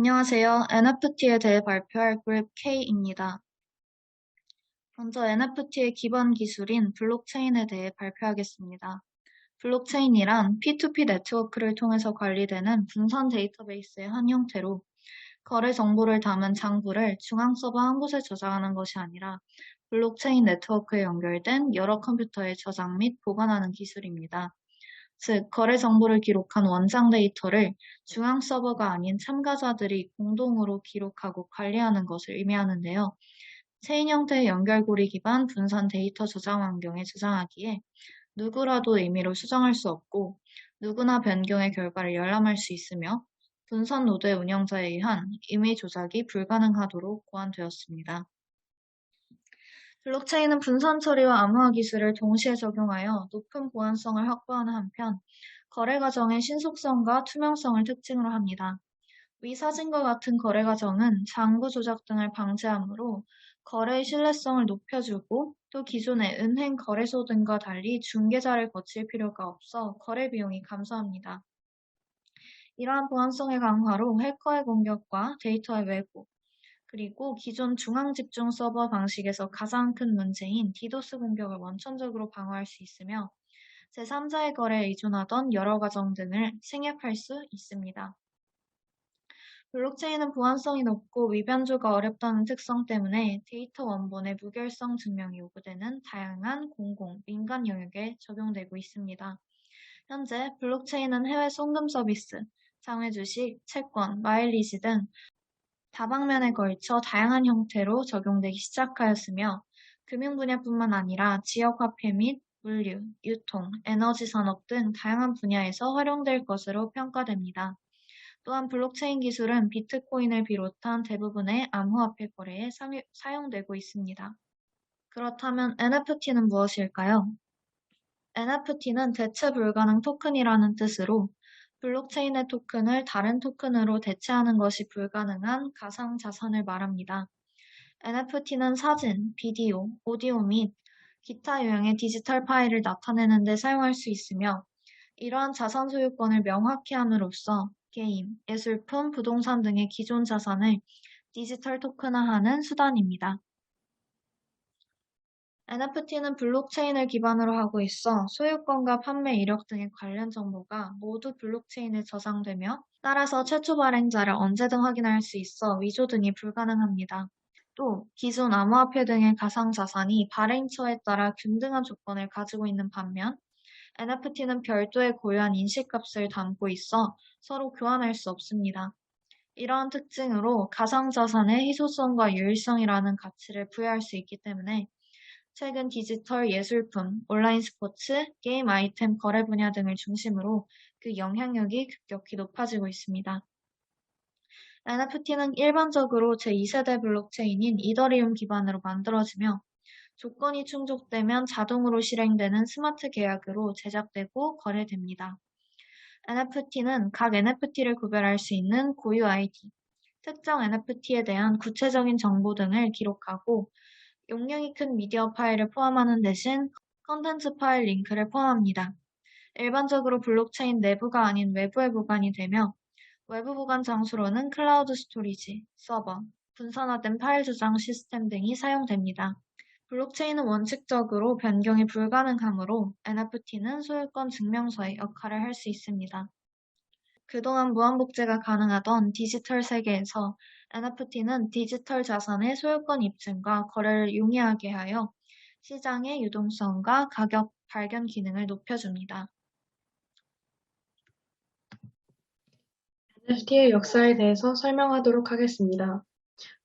안녕하세요. NFT에 대해 발표할 그룹 K입니다. 먼저 NFT의 기본 기술인 블록체인에 대해 발표하겠습니다. 블록체인이란 P2P 네트워크를 통해서 관리되는 분산 데이터베이스의 한 형태로 거래 정보를 담은 장부를 중앙 서버 한 곳에 저장하는 것이 아니라 블록체인 네트워크에 연결된 여러 컴퓨터에 저장 및 보관하는 기술입니다. 즉, 거래 정보를 기록한 원장 데이터를 중앙 서버가 아닌 참가자들이 공동으로 기록하고 관리하는 것을 의미하는데요. 체인 형태의 연결고리 기반 분산 데이터 저장 환경에 저장하기에 누구라도 임의로 수정할 수 없고 누구나 변경의 결과를 열람할 수 있으며 분산 노드의 운영자에 의한 임의 조작이 불가능하도록 보완되었습니다. 블록체인은 분산 처리와 암호화 기술을 동시에 적용하여 높은 보안성을 확보하는 한편, 거래 과정의 신속성과 투명성을 특징으로 합니다. 위 사진과 같은 거래 과정은 장부 조작 등을 방지하므로 거래의 신뢰성을 높여주고 또 기존의 은행 거래소 등과 달리 중개자를 거칠 필요가 없어 거래 비용이 감소합니다. 이러한 보안성의 강화로 해커의 공격과 데이터의 왜곡, 그리고 기존 중앙 집중 서버 방식에서 가장 큰 문제인 디도스 공격을 원천적으로 방어할 수 있으며 제3자의 거래에 의존하던 여러 과정 등을 생략할 수 있습니다. 블록체인은 보안성이 높고 위변조가 어렵다는 특성 때문에 데이터 원본의 무결성 증명이 요구되는 다양한 공공, 민간 영역에 적용되고 있습니다. 현재 블록체인은 해외 송금 서비스, 장외 주식, 채권, 마일리지 등 다방면에 걸쳐 다양한 형태로 적용되기 시작하였으며 금융 분야뿐만 아니라 지역화폐 및 물류, 유통, 에너지 산업 등 다양한 분야에서 활용될 것으로 평가됩니다. 또한 블록체인 기술은 비트코인을 비롯한 대부분의 암호화폐 거래에 사용되고 있습니다. 그렇다면 NFT는 무엇일까요? NFT는 대체 불가능 토큰이라는 뜻으로 블록체인의 토큰을 다른 토큰으로 대체하는 것이 불가능한 가상 자산을 말합니다. NFT는 사진, 비디오, 오디오 및 기타 유형의 디지털 파일을 나타내는 데 사용할 수 있으며 이러한 자산 소유권을 명확히 함으로써 게임, 예술품, 부동산 등의 기존 자산을 디지털 토큰화하는 수단입니다. NFT는 블록체인을 기반으로 하고 있어 소유권과 판매 이력 등의 관련 정보가 모두 블록체인에 저장되며 따라서 최초 발행자를 언제든 확인할 수 있어 위조 등이 불가능합니다. 또 기존 암호화폐 등의 가상자산이 발행처에 따라 균등한 조건을 가지고 있는 반면 NFT는 별도의 고유한 인식값을 담고 있어 서로 교환할 수 없습니다. 이러한 특징으로 가상자산의 희소성과 유일성이라는 가치를 부여할 수 있기 때문에 최근 디지털 예술품, 온라인 스포츠, 게임 아이템 거래 분야 등을 중심으로 그 영향력이 급격히 높아지고 있습니다. NFT는 일반적으로 제2세대 블록체인인 이더리움 기반으로 만들어지며 조건이 충족되면 자동으로 실행되는 스마트 계약으로 제작되고 거래됩니다. NFT는 각 NFT를 구별할 수 있는 고유 아이디, 특정 NFT에 대한 구체적인 정보 등을 기록하고 용량이 큰 미디어 파일을 포함하는 대신 컨텐츠 파일 링크를 포함합니다. 일반적으로 블록체인 내부가 아닌 외부에 보관이 되며 외부 보관 장소로는 클라우드 스토리지, 서버, 분산화된 파일 저장 시스템 등이 사용됩니다. 블록체인은 원칙적으로 변경이 불가능하므로 NFT는 소유권 증명서의 역할을 할 수 있습니다. 그동안 무한복제가 가능하던 디지털 세계에서 NFT는 디지털 자산의 소유권 입증과 거래를 용이하게 하여 시장의 유동성과 가격 발견 기능을 높여줍니다. NFT의 역사에 대해서 설명하도록 하겠습니다.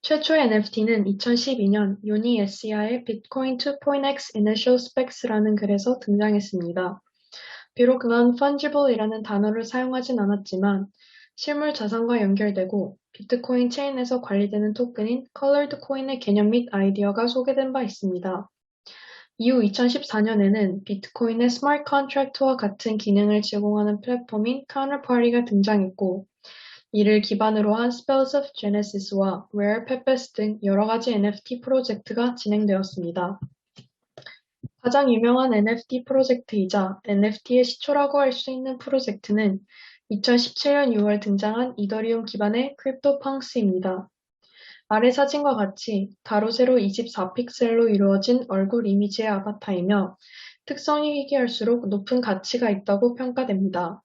최초의 NFT는 2012년 요니 에시아의 Bitcoin 2.x Initial Specs라는 글에서 등장했습니다. 비록 그는 Fungible이라는 단어를 사용하진 않았지만 실물 자산과 연결되고 비트코인 체인에서 관리되는 토큰인 Colored Coin의 개념 및 아이디어가 소개된 바 있습니다. 이후 2014년에는 비트코인의 스마트 컨트랙트와 같은 기능을 제공하는 플랫폼인 Counterparty가 등장했고 이를 기반으로 한 Spells of Genesis와 Rare Pepes 등 여러 가지 NFT 프로젝트가 진행되었습니다. 가장 유명한 NFT 프로젝트이자 NFT의 시초라고 할 수 있는 프로젝트는 2017년 6월 등장한 이더리움 기반의 크립토펑스입니다. 아래 사진과 같이 가로 세로 24픽셀로 이루어진 얼굴 이미지의 아바타이며 특성이 희귀할수록 높은 가치가 있다고 평가됩니다.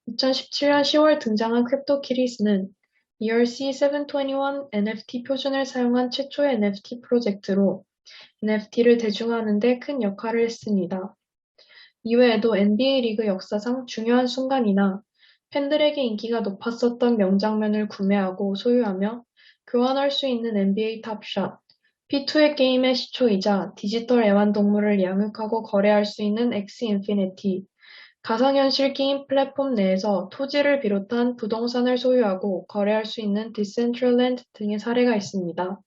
2017년 10월 등장한 크립토키티스는 ERC-721 NFT 표준을 사용한 최초의 NFT 프로젝트로 NFT를 대중화하는 데 큰 역할을 했습니다. 이외에도 NBA 리그 역사상 중요한 순간이나 팬들에게 인기가 높았었던 명장면을 구매하고 소유하며 교환할 수 있는 NBA 탑샷, P2의 게임의 시초이자 디지털 애완동물을 양육하고 거래할 수 있는 엑스 인피니티, 가상현실 게임 플랫폼 내에서 토지를 비롯한 부동산을 소유하고 거래할 수 있는 디센트럴랜드 등의 사례가 있습니다.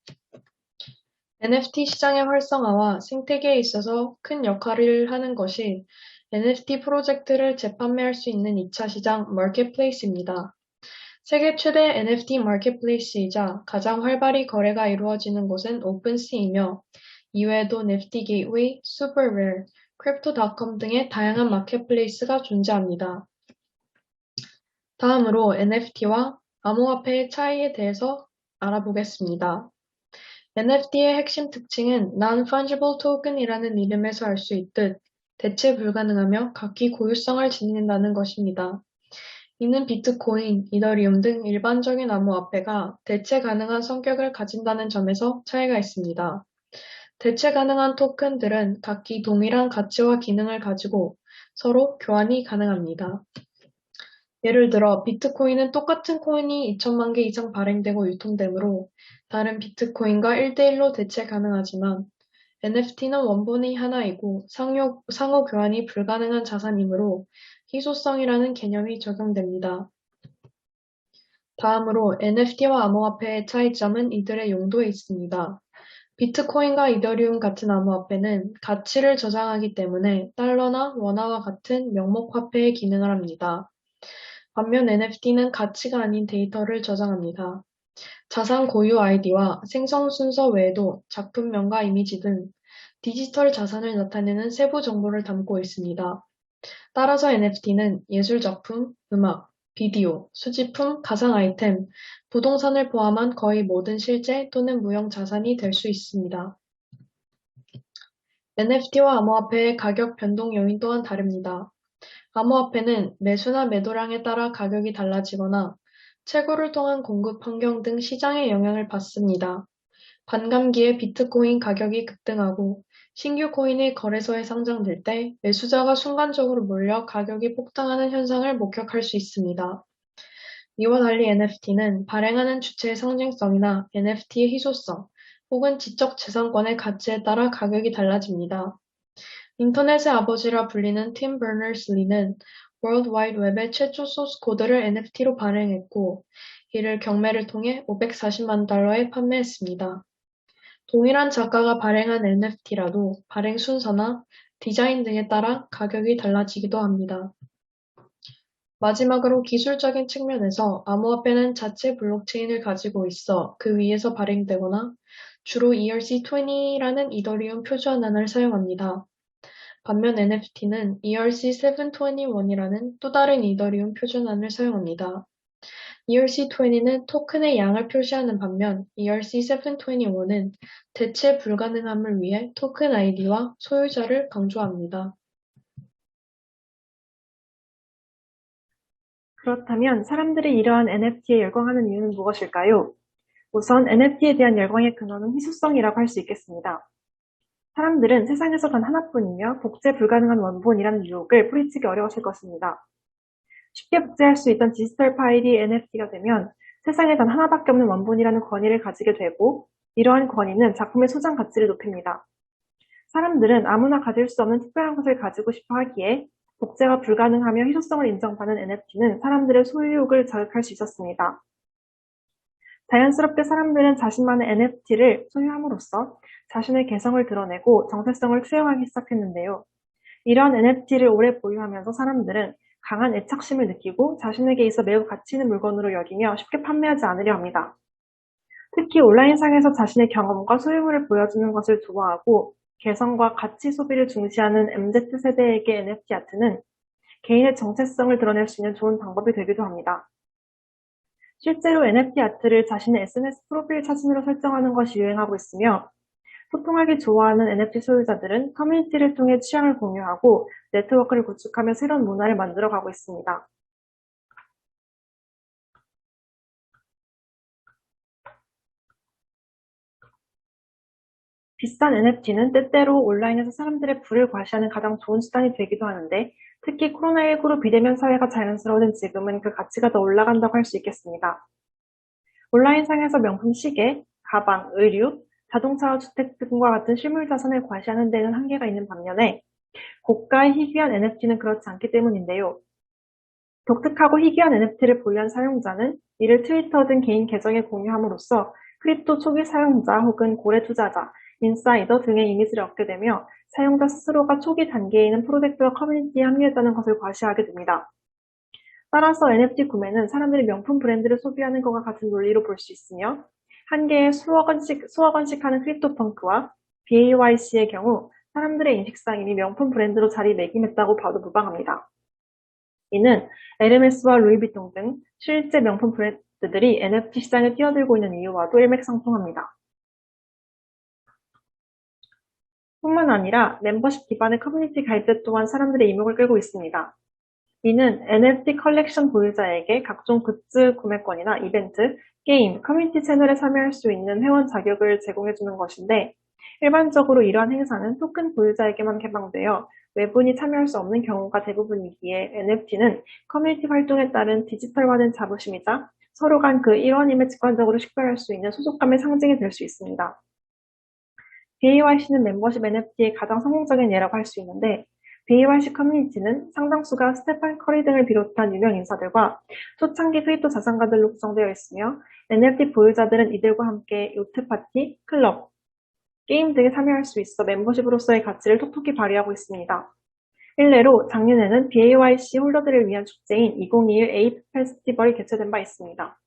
NFT 시장의 활성화와 생태계에 있어서 큰 역할을 하는 것이 NFT 프로젝트를 재판매할 수 있는 2차 시장 마켓플레이스입니다. 세계 최대 NFT 마켓플레이스이자 가장 활발히 거래가 이루어지는 곳은 오픈시이며 이외에도 NFT 게이트웨이, 슈퍼레어, 크립토닷컴 등의 다양한 마켓플레이스가 존재합니다. 다음으로 NFT와 암호화폐의 차이에 대해서 알아보겠습니다. NFT의 핵심 특징은 Non-Fungible Token이라는 이름에서 알 수 있듯 대체 불가능하며 각기 고유성을 지닌다는 것입니다. 이는 비트코인, 이더리움 등 일반적인 암호화폐가 대체 가능한 성격을 가진다는 점에서 차이가 있습니다. 대체 가능한 토큰들은 각기 동일한 가치와 기능을 가지고 서로 교환이 가능합니다. 예를 들어 비트코인은 똑같은 코인이 2천만 개 이상 발행되고 유통되므로 다른 비트코인과 1대1로 대체 가능하지만 NFT는 원본이 하나이고 상호 교환이 불가능한 자산이므로 희소성이라는 개념이 적용됩니다. 다음으로 NFT와 암호화폐의 차이점은 이들의 용도에 있습니다. 비트코인과 이더리움 같은 암호화폐는 가치를 저장하기 때문에 달러나 원화와 같은 명목화폐의 기능을 합니다. 반면 NFT는 가치가 아닌 데이터를 저장합니다. 자산 고유 아이디와 생성 순서 외에도 작품명과 이미지 등 디지털 자산을 나타내는 세부 정보를 담고 있습니다. 따라서 NFT는 예술작품, 음악, 비디오, 수집품, 가상 아이템, 부동산을 포함한 거의 모든 실제 또는 무형 자산이 될 수 있습니다. NFT와 암호화폐의 가격 변동 요인 또한 다릅니다. 암호화폐는 매수나 매도량에 따라 가격이 달라지거나 채굴을 통한 공급 환경 등 시장의 영향을 받습니다. 반감기에 비트코인 가격이 급등하고 신규 코인이 거래소에 상장될 때 매수자가 순간적으로 몰려 가격이 폭등하는 현상을 목격할 수 있습니다. 이와 달리 NFT는 발행하는 주체의 상징성이나 NFT의 희소성 혹은 지적재산권의 가치에 따라 가격이 달라집니다. 인터넷의 아버지라 불리는 팀 버너스-리는 월드 와이드 웹의 최초 소스 코드를 NFT로 발행했고 이를 경매를 통해 540만 달러에 판매했습니다. 동일한 작가가 발행한 NFT라도 발행 순서나 디자인 등에 따라 가격이 달라지기도 합니다. 마지막으로 기술적인 측면에서 암호화폐는 자체 블록체인을 가지고 있어 그 위에서 발행되거나 주로 ERC-20라는 이더리움 표준안을 사용합니다. 반면 NFT는 ERC-721이라는 또 다른 이더리움 표준안을 사용합니다. ERC-20는 토큰의 양을 표시하는 반면 ERC-721은 대체 불가능함을 위해 토큰 아이디와 소유자를 강조합니다. 그렇다면 사람들이 이러한 NFT에 열광하는 이유는 무엇일까요? 우선 NFT에 대한 열광의 근원은 희소성이라고 할 수 있겠습니다. 사람들은 세상에서 단 하나뿐이며 복제 불가능한 원본이라는 유혹을 뿌리치기 어려웠을 것입니다. 쉽게 복제할 수 있던 디지털 파일이 NFT가 되면 세상에 단 하나밖에 없는 원본이라는 권위를 가지게 되고 이러한 권위는 작품의 소장 가치를 높입니다. 사람들은 아무나 가질 수 없는 특별한 것을 가지고 싶어 하기에 복제가 불가능하며 희소성을 인정받는 NFT는 사람들의 소유욕을 자극할 수 있었습니다. 자연스럽게 사람들은 자신만의 NFT를 소유함으로써 자신의 개성을 드러내고 정체성을 투영하기 시작했는데요. 이러한 NFT를 오래 보유하면서 사람들은 강한 애착심을 느끼고 자신에게 있어 매우 가치 있는 물건으로 여기며 쉽게 판매하지 않으려 합니다. 특히 온라인상에서 자신의 경험과 소유물을 보여주는 것을 좋아하고 개성과 가치 소비를 중시하는 MZ세대에게 NFT 아트는 개인의 정체성을 드러낼 수 있는 좋은 방법이 되기도 합니다. 실제로 NFT 아트를 자신의 SNS 프로필 사진으로 설정하는 것이 유행하고 있으며, 소통하기 좋아하는 NFT 소유자들은 커뮤니티를 통해 취향을 공유하고 네트워크를 구축하며 새로운 문화를 만들어가고 있습니다. 비싼 NFT는 때때로 온라인에서 사람들의 부를 과시하는 가장 좋은 수단이 되기도 하는데, 특히 코로나19로 비대면 사회가 자연스러워진 지금은 그 가치가 더 올라간다고 할 수 있겠습니다. 온라인상에서 명품 시계, 가방, 의류, 자동차와 주택 등과 같은 실물 자산을 과시하는 데는 한계가 있는 반면에, 고가의 희귀한 NFT는 그렇지 않기 때문인데요. 독특하고 희귀한 NFT를 보유한 사용자는 이를 트위터 등 개인 계정에 공유함으로써 크립토 초기 사용자 혹은 고래 투자자, 인사이더 등의 이미지를 얻게 되며, 사용자 스스로가 초기 단계에 있는 프로젝트와 커뮤니티에 합류했다는 것을 과시하게 됩니다. 따라서 NFT 구매는 사람들이 명품 브랜드를 소비하는 것과 같은 논리로 볼 수 있으며, 한 개에 수억 원씩 하는 크립토 펑크와 BAYC의 경우 사람들의 인식상 이미 명품 브랜드로 자리매김했다고 봐도 무방합니다. 이는 에르메스와 루이비통 등 실제 명품 브랜드들이 NFT 시장에 뛰어들고 있는 이유와도 일맥상통합니다. 뿐만 아니라 멤버십 기반의 커뮤니티 가입자 또한 사람들의 이목을 끌고 있습니다. 이는 NFT 컬렉션 보유자에게 각종 굿즈 구매권이나 이벤트, 게임, 커뮤니티 채널에 참여할 수 있는 회원 자격을 제공해주는 것인데, 일반적으로 이러한 행사는 토큰 보유자에게만 개방되어 외부인이 참여할 수 없는 경우가 대부분이기에, NFT는 커뮤니티 활동에 따른 디지털화된 자부심이자 서로 간 그 일원임을 직관적으로 식별할 수 있는 소속감의 상징이 될 수 있습니다. BAYC는 멤버십 NFT의 가장 성공적인 예라고 할 수 있는데, BAYC 커뮤니티는 상당수가 스테판 커리 등을 비롯한 유명 인사들과 초창기 크립토 자산가들로 구성되어 있으며, NFT 보유자들은 이들과 함께 요트 파티, 클럽, 게임 등에 참여할 수 있어 멤버십으로서의 가치를 톡톡히 발휘하고 있습니다. 일례로 작년에는 BAYC 홀더들을 위한 축제인 2021 에이프 페스티벌이 개최된 바 있습니다.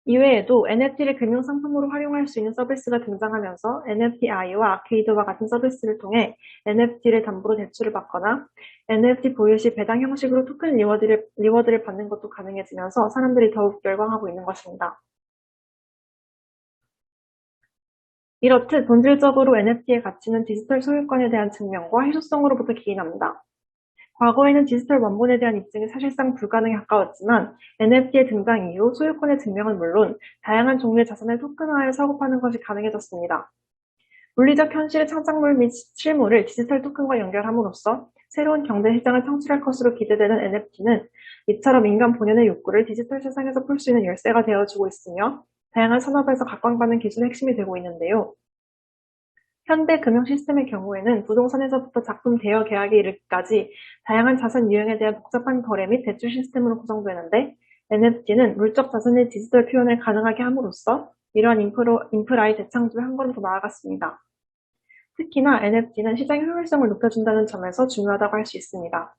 이외에도 NFT를 금융상품으로 활용할 수 있는 서비스가 등장하면서 NFTi와 아케이드와 같은 서비스를 통해 NFT를 담보로 대출을 받거나 NFT 보유 시 배당 형식으로 토큰 리워드를 받는 것도 가능해지면서 사람들이 더욱 열광하고 있는 것입니다. 이렇듯 본질적으로 NFT의 가치는 디지털 소유권에 대한 증명과 희소성으로부터 기인합니다. 과거에는 디지털 원본에 대한 입증이 사실상 불가능에 가까웠지만, NFT의 등장 이후 소유권의 증명은 물론 다양한 종류의 자산을 토큰화하여 사고파는 것이 가능해졌습니다. 물리적 현실의 창작물 및 실물을 디지털 토큰과 연결함으로써 새로운 경제 시장을 창출할 것으로 기대되는 NFT는 이처럼 인간 본연의 욕구를 디지털 세상에서 풀 수 있는 열쇠가 되어주고 있으며, 다양한 산업에서 각광받는 기술의 핵심이 되고 있는데요. 현대 금융 시스템의 경우에는 부동산에서부터 작품 대여 계약에 이르기까지 다양한 자산 유형에 대한 복잡한 거래 및 대출 시스템으로 구성되는데, NFT는 물적 자산의 디지털 표현을 가능하게 함으로써 이러한 인프라의 재창조에 한 걸음 더 나아갔습니다. 특히나 NFT는 시장의 효율성을 높여준다는 점에서 중요하다고 할 수 있습니다.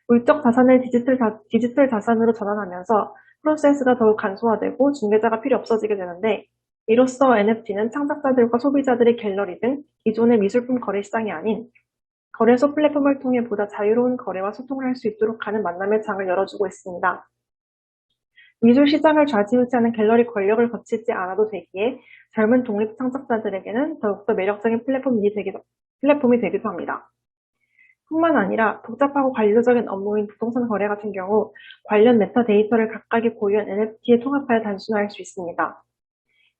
물적 자산을 디지털 자산으로 전환하면서 프로세스가 더욱 간소화되고 중개자가 필요 없어지게 되는데, 이로써 NFT는 창작자들과 소비자들의 갤러리 등 기존의 미술품 거래 시장이 아닌 거래소 플랫폼을 통해 보다 자유로운 거래와 소통을 할 수 있도록 하는 만남의 장을 열어주고 있습니다. 미술 시장을 좌지우지하는 갤러리 권력을 거치지 않아도 되기에 젊은 독립 창작자들에게는 더욱더 매력적인 플랫폼이 되기도 합니다. 뿐만 아니라 복잡하고 관료적인 업무인 부동산 거래 같은 경우 관련 메타데이터를 각각이 보유한 NFT에 통합하여 단순화할 수 있습니다.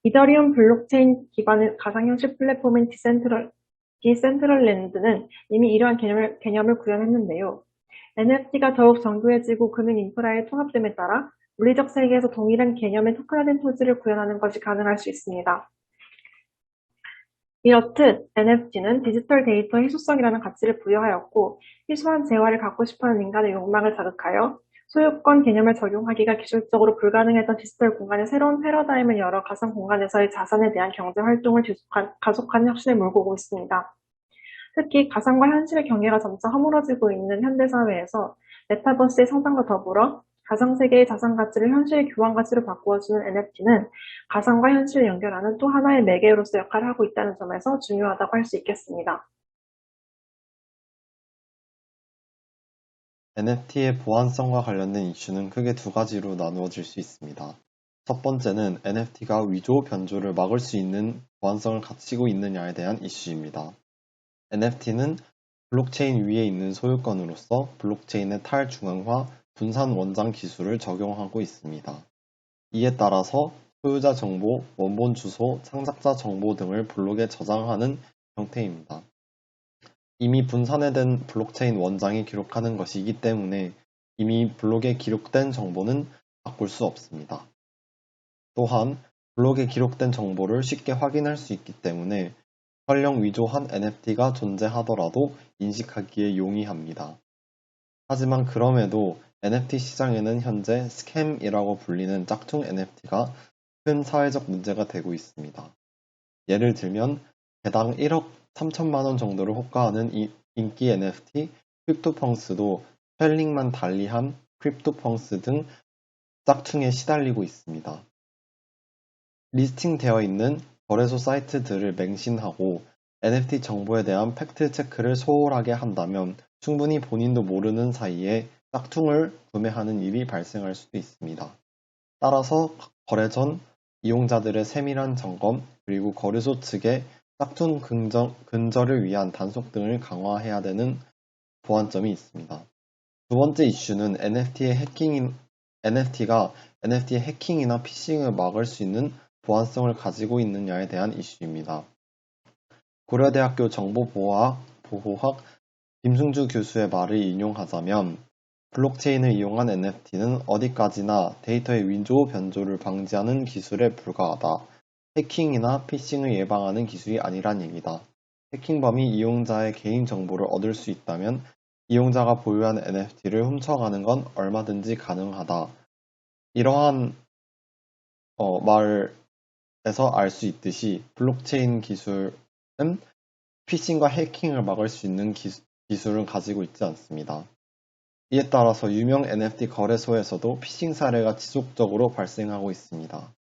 이더리움 블록체인 기반의 가상현실 플랫폼인 디센트럴랜드는 이미 이러한 개념을 구현했는데요. NFT가 더욱 정교해지고 금융 인프라의 통합됨에 따라 물리적 세계에서 동일한 개념의 토큰화된 토지를 구현하는 것이 가능할 수 있습니다. 이렇듯 NFT는 디지털 데이터 희소성이라는 가치를 부여하였고, 희소한 재화를 갖고 싶어하는 인간의 욕망을 자극하여 소유권 개념을 적용하기가 기술적으로 불가능했던 디지털 공간의 새로운 패러다임을 열어 가상 공간에서의 자산에 대한 경제 활동을 가속한 혁신에 몰고 오고 있습니다. 특히 가상과 현실의 경계가 점차 허물어지고 있는 현대 사회에서 메타버스의 성장과 더불어 가상세계의 자산 가치를 현실 교환 가치로 바꾸어주는 NFT는 가상과 현실을 연결하는 또 하나의 매개로서 역할을 하고 있다는 점에서 중요하다고 할 수 있겠습니다. NFT의 보안성과 관련된 이슈는 크게 두 가지로 나누어질 수 있습니다. 첫 번째는 NFT가 위조, 변조를 막을 수 있는 보안성을 갖추고 있느냐에 대한 이슈입니다. NFT는 블록체인 위에 있는 소유권으로서 블록체인의 탈중앙화, 분산 원장 기술을 적용하고 있습니다. 이에 따라서 소유자 정보, 원본 주소, 창작자 정보 등을 블록에 저장하는 형태입니다. 이미 분산화된 블록체인 원장이 기록하는 것이기 때문에 이미 블록에 기록된 정보는 바꿀 수 없습니다. 또한 블록에 기록된 정보를 쉽게 확인할 수 있기 때문에 설령 위조한 NFT가 존재하더라도 인식하기에 용이합니다. 하지만 그럼에도 NFT 시장에는 현재 스캠이라고 불리는 짝퉁 NFT가 큰 사회적 문제가 되고 있습니다. 예를 들면 개당 1억 3천만 원 정도를 호가하는 인기 NFT 크립토펑스도 스펠링만 달리한 크립토펑스 등 짝퉁에 시달리고 있습니다. 리스팅되어 있는 거래소 사이트들을 맹신하고 NFT 정보에 대한 팩트 체크를 소홀하게 한다면 충분히 본인도 모르는 사이에 짝퉁을 구매하는 일이 발생할 수도 있습니다. 따라서 거래 전 이용자들의 세밀한 점검, 그리고 거래소 측의 짝퉁 근절을 위한 단속 등을 강화해야 되는 보완점이 있습니다. 두 번째 이슈는 NFT가 NFT의 해킹이나 피싱을 막을 수 있는 보안성을 가지고 있느냐에 대한 이슈입니다. 고려대학교 정보보호학 김승주 교수의 말을 인용하자면 블록체인을 이용한 NFT는 어디까지나 데이터의 위조, 변조를 방지하는 기술에 불과하다. 해킹이나 피싱을 예방하는 기술이 아니란 얘기다. 해킹범이 이용자의 개인 정보를 얻을 수 있다면 이용자가 보유한 NFT를 훔쳐가는 건 얼마든지 가능하다. 이러한 말에서 알 수 있듯이 블록체인 기술은 피싱과 해킹을 막을 수 있는 기술을 가지고 있지 않습니다. 이에 따라서 유명 NFT 거래소에서도 피싱 사례가 지속적으로 발생하고 있습니다.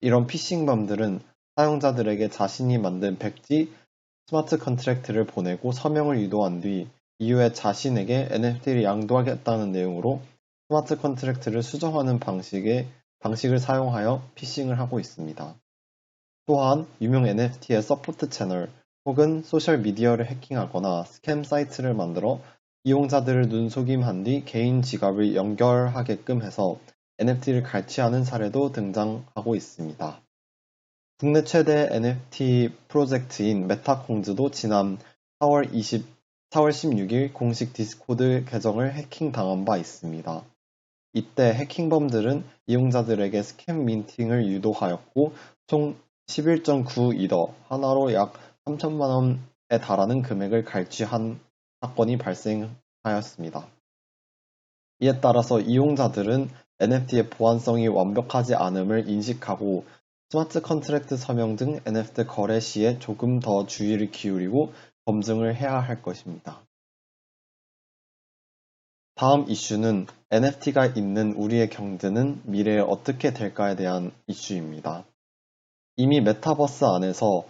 이런 피싱범들은 사용자들에게 자신이 만든 백지 스마트 컨트랙트를 보내고 서명을 유도한 뒤 이후에 자신에게 NFT를 양도하겠다는 내용으로 스마트 컨트랙트를 수정하는 방식을 사용하여 피싱을 하고 있습니다. 또한 유명 NFT의 서포트 채널 혹은 소셜미디어를 해킹하거나 스캠 사이트를 만들어 이용자들을 눈속임한 뒤 개인 지갑을 연결하게끔 해서 NFT를 갈취하는 사례도 등장하고 있습니다. 국내 최대 NFT 프로젝트인 메타콩즈도 지난 4월 16일 공식 디스코드 계정을 해킹당한 바 있습니다. 이때 해킹범들은 이용자들에게 스캠 민팅을 유도하였고 총 11.9이더, 하나로 약 3천만 원에 달하는 금액을 갈취한 사건이 발생하였습니다. 이에 따라서 이용자들은 NFT의 보안성이 완벽하지 않음을 인식하고 스마트 컨트랙트 서명 등 NFT 거래 시에 조금 더 주의를 기울이고 검증을 해야 할 것입니다. 다음 이슈는 NFT가 있는 우리의 경제는 미래에 어떻게 될까에 대한 이슈입니다. 이미 메타버스 안에서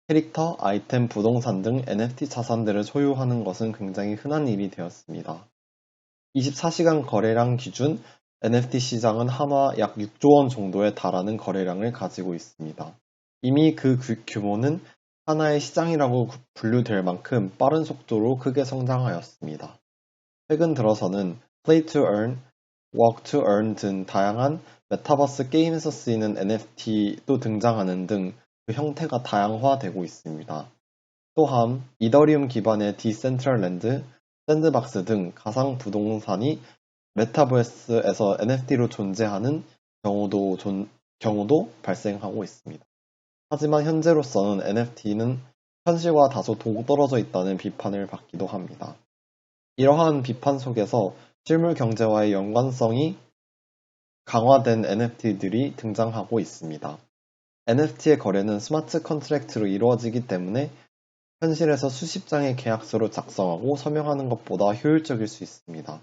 캐릭터, 아이템, 부동산 등 NFT 자산들을 소유하는 것은 굉장히 흔한 일이 되었습니다. 24시간 거래량 기준 NFT 시장은 한화 약 6조 원 정도에 달하는 거래량을 가지고 있습니다. 이미 그 규모는 하나의 시장이라고 분류될 만큼 빠른 속도로 크게 성장하였습니다. 최근 들어서는 Play to Earn, Work to Earn 등 다양한 메타버스 게임에서 쓰이는 NFT도 등장하는 등 그 형태가 다양화되고 있습니다. 또한 이더리움 기반의 디센트럴랜드, 샌드박스 등 가상 부동산이 메타버스에서 NFT로 존재하는 경우도 발생하고 있습니다. 하지만 현재로서는 NFT는 현실과 다소 동떨어져 있다는 비판을 받기도 합니다. 이러한 비판 속에서 실물 경제와의 연관성이 강화된 NFT들이 등장하고 있습니다. NFT의 거래는 스마트 컨트랙트로 이루어지기 때문에 현실에서 수십 장의 계약서를 작성하고 서명하는 것보다 효율적일 수 있습니다.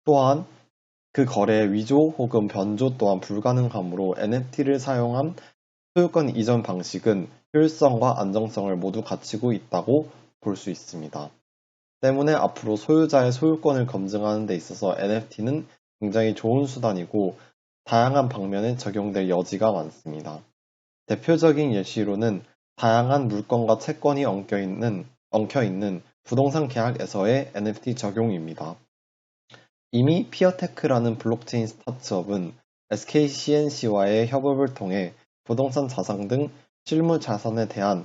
또한 그 거래의 위조 혹은 변조 또한 불가능하므로 NFT를 사용한 소유권 이전 방식은 효율성과 안정성을 모두 갖추고 있다고 볼 수 있습니다. 때문에 앞으로 소유자의 소유권을 검증하는 데 있어서 NFT는 굉장히 좋은 수단이고 다양한 방면에 적용될 여지가 많습니다. 대표적인 예시로는 다양한 물건과 채권이 엉켜있는 부동산 계약에서의 NFT 적용입니다. 이미 피어테크라는 블록체인 스타트업은 SKCNC와의 협업을 통해 부동산 자산 등 실물 자산에 대한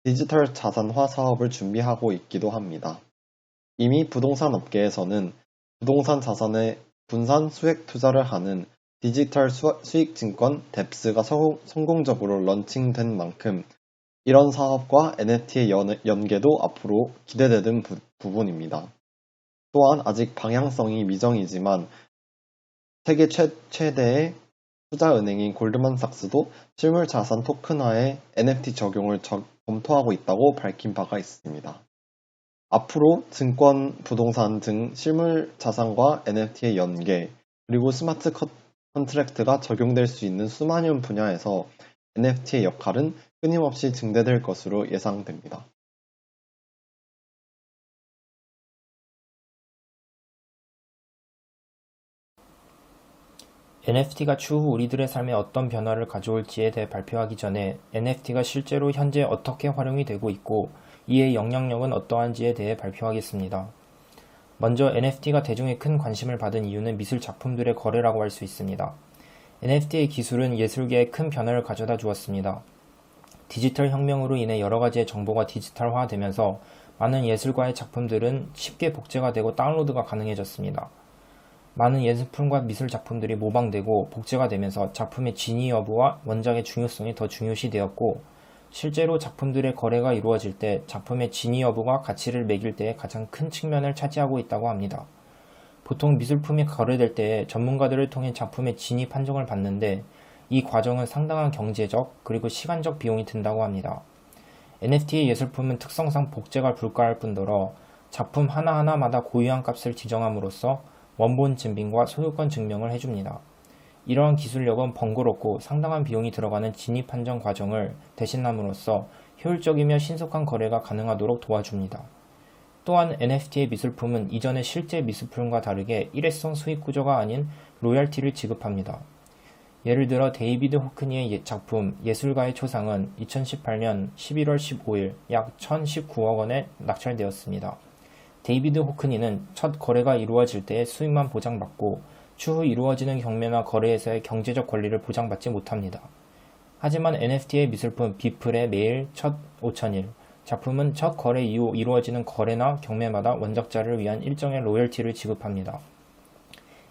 디지털 자산화 사업을 준비하고 있기도 합니다. 이미 부동산 업계에서는 부동산 자산의 분산 수액 투자를 하는 디지털 수익증권 DEPS가 성공적으로 런칭된 만큼 이런 사업과 NFT의 연계도 앞으로 기대되는 부분입니다. 또한 아직 방향성이 미정이지만 세계 최대의 투자은행인 골드만삭스도 실물자산 토큰화에 NFT 적용을 검토하고 있다고 밝힌 바가 있습니다. 앞으로 증권, 부동산 등 실물자산과 NFT의 연계, 그리고 스마트 컨트랙트가 적용될 수 있는 수많은 분야에서 NFT의 역할은 끊임없이 증대될 것으로 예상됩니다. NFT가 추후 우리들의 삶에 어떤 변화를 가져올지에 대해 발표하기 전에 NFT가 실제로 현재 어떻게 활용이 되고 있고 이의 영향력은 어떠한지에 대해 발표하겠습니다. 먼저 NFT가 대중의 큰 관심을 받은 이유는 미술 작품들의 거래라고 할 수 있습니다. NFT의 기술은 예술계에 큰 변화를 가져다 주었습니다. 디지털 혁명으로 인해 여러 가지의 정보가 디지털화되면서 많은 예술가의 작품들은 쉽게 복제가 되고 다운로드가 가능해졌습니다. 많은 예술품과 미술 작품들이 모방되고 복제가 되면서 작품의 진위 여부와 원작의 중요성이 더 중요시되었고, 실제로 작품들의 거래가 이루어질 때 작품의 진위 여부가 가치를 매길 때에 가장 큰 측면을 차지하고 있다고 합니다. 보통 미술품이 거래될 때 전문가들을 통해 작품의 진위 판정을 받는데 이 과정은 상당한 경제적 그리고 시간적 비용이 든다고 합니다. NFT의 예술품은 특성상 복제가 불가할 뿐더러 작품 하나하나마다 고유한 값을 지정함으로써 원본 증빙과 소유권 증명을 해줍니다. 이러한 기술력은 번거롭고 상당한 비용이 들어가는 진위 판정 과정을 대신함으로써 효율적이며 신속한 거래가 가능하도록 도와줍니다. 또한 NFT의 미술품은 이전의 실제 미술품과 다르게 일회성 수익 구조가 아닌 로열티를 지급합니다. 예를 들어 데이비드 호크니의 작품 예술가의 초상은 2018년 11월 15일 약 1,019억 원에 낙찰되었습니다. 데이비드 호크니는 첫 거래가 이루어질 때의 수익만 보장받고 추후 이루어지는 경매나 거래에서의 경제적 권리를 보장받지 못합니다. 하지만 NFT의 미술품 비플의 매일 첫 5,000일 작품은 첫 거래 이후 이루어지는 거래나 경매마다 원작자를 위한 일정의 로열티를 지급합니다.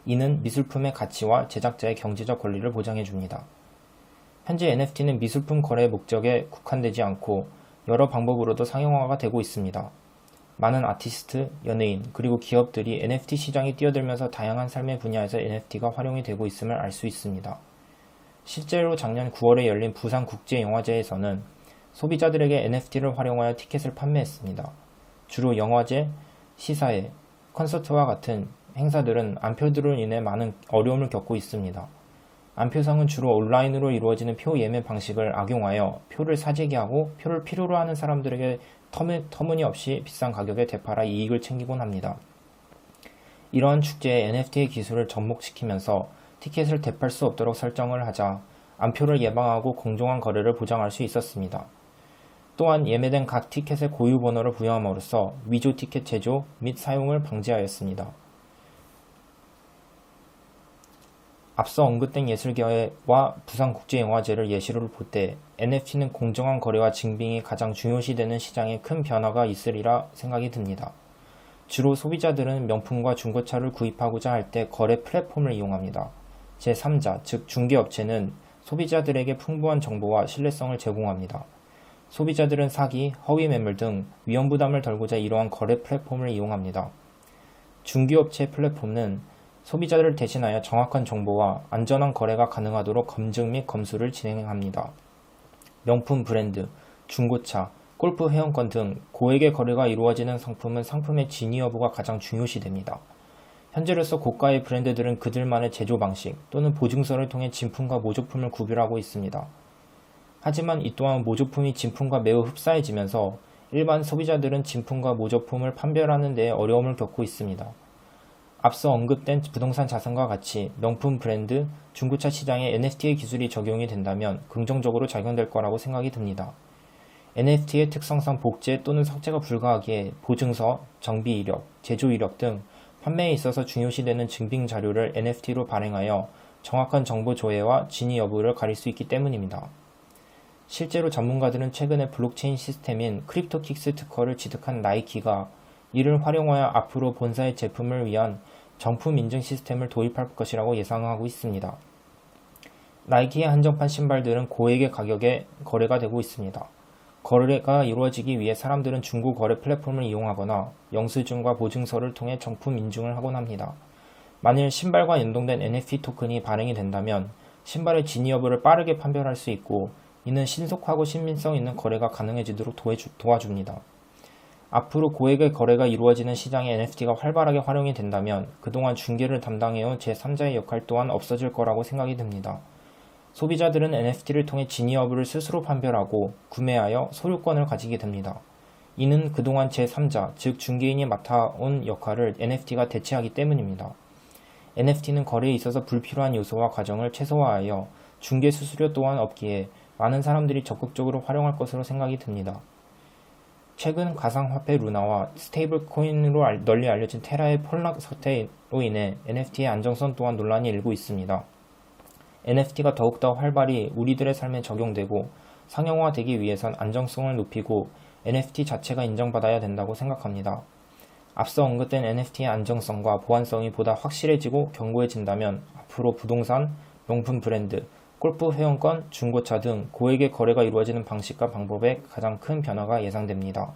이는 미술품의 가치와 제작자의 경제적 권리를 보장해줍니다. 현재 NFT는 미술품 거래 목적에 국한되지 않고 여러 방법으로도 상용화가 되고 있습니다. 많은 아티스트, 연예인, 그리고 기업들이 NFT 시장에 뛰어들면서 다양한 삶의 분야에서 NFT가 활용이 되고 있음을 알 수 있습니다. 실제로 작년 9월에 열린 부산국제영화제에서는 소비자들에게 NFT를 활용하여 티켓을 판매했습니다. 주로 영화제, 시사회, 콘서트와 같은 행사들은 안표들로 인해 많은 어려움을 겪고 있습니다. 안표상은 주로 온라인으로 이루어지는 표 예매 방식을 악용하여 표를 사재기 하고 표를 필요로 하는 사람들에게 터무니없이 비싼 가격에 되팔아 이익을 챙기곤 합니다. 이러한 축제에 NFT의 기술을 접목시키면서 티켓을 되팔 수 없도록 설정을 하자 안표를 예방하고 공정한 거래를 보장할 수 있었습니다. 또한 예매된 각 티켓의 고유 번호를 부여함으로써 위조 티켓 제조 및 사용을 방지하였습니다. 앞서 언급된 예술계와 부산국제영화제를 예시로 볼 때 NFT는 공정한 거래와 증빙이 가장 중요시되는 시장에 큰 변화가 있으리라 생각이 듭니다. 주로 소비자들은 명품과 중고차를 구입하고자 할 때 거래 플랫폼을 이용합니다. 제3자, 즉 중개업체는 소비자들에게 풍부한 정보와 신뢰성을 제공합니다. 소비자들은 사기, 허위 매물 등 위험 부담을 덜고자 이러한 거래 플랫폼을 이용합니다. 중개업체 플랫폼은 소비자들을 대신하여 정확한 정보와 안전한 거래가 가능하도록 검증 및 검수를 진행합니다. 명품 브랜드, 중고차, 골프 회원권 등 고액의 거래가 이루어지는 상품은 상품의 진위 여부가 가장 중요시됩니다. 현재로서 고가의 브랜드들은 그들만의 제조 방식 또는 보증서를 통해 진품과 모조품을 구별하고 있습니다. 하지만 이 또한 모조품이 진품과 매우 흡사해지면서 일반 소비자들은 진품과 모조품을 판별하는 데 어려움을 겪고 있습니다. 앞서 언급된 부동산 자산과 같이 명품 브랜드, 중고차 시장에 NFT의 기술이 적용이 된다면 긍정적으로 작용될 거라고 생각이 듭니다. NFT의 특성상 복제 또는 삭제가 불가하기에 보증서, 정비 이력, 제조 이력 등 판매에 있어서 중요시되는 증빙 자료를 NFT로 발행하여 정확한 정보 조회와 진위 여부를 가릴 수 있기 때문입니다. 실제로 전문가들은 최근에 블록체인 시스템인 크립토킥스 특허를 취득한 나이키가 이를 활용하여 앞으로 본사의 제품을 위한 정품 인증 시스템을 도입할 것이라고 예상하고 있습니다. 나이키의 한정판 신발들은 고액의 가격에 거래가 되고 있습니다. 거래가 이루어지기 위해 사람들은 중고 거래 플랫폼을 이용하거나 영수증과 보증서를 통해 정품 인증을 하곤 합니다. 만일 신발과 연동된 NFT 토큰이 발행이 된다면 신발의 진위 여부를 빠르게 판별할 수 있고 이는 신속하고 신빙성 있는 거래가 가능해지도록 도와줍니다. 앞으로 고액의 거래가 이루어지는 시장에 NFT가 활발하게 활용이 된다면 그동안 중개를 담당해온 제3자의 역할 또한 없어질 거라고 생각이 듭니다. 소비자들은 NFT를 통해 진위 여부를 스스로 판별하고 구매하여 소유권을 가지게 됩니다. 이는 그동안 제3자, 즉 중개인이 맡아온 역할을 NFT가 대체하기 때문입니다. NFT는 거래에 있어서 불필요한 요소와 과정을 최소화하여 중개 수수료 또한 없기에 많은 사람들이 적극적으로 활용할 것으로 생각이 듭니다. 최근 가상화폐 루나와 스테이블 코인으로 널리 알려진 테라의 폭락 사태로 인해 NFT의 안정성 또한 논란이 일고 있습니다. NFT가 더욱더 활발히 우리들의 삶에 적용되고 상용화되기 위해선 안정성을 높이고 NFT 자체가 인정받아야 된다고 생각합니다. 앞서 언급된 NFT의 안정성과 보안성이 보다 확실해지고 견고해진다면 앞으로 부동산, 명품 브랜드, 골프 회원권, 중고차 등 고액의 거래가 이루어지는 방식과 방법에 가장 큰 변화가 예상됩니다.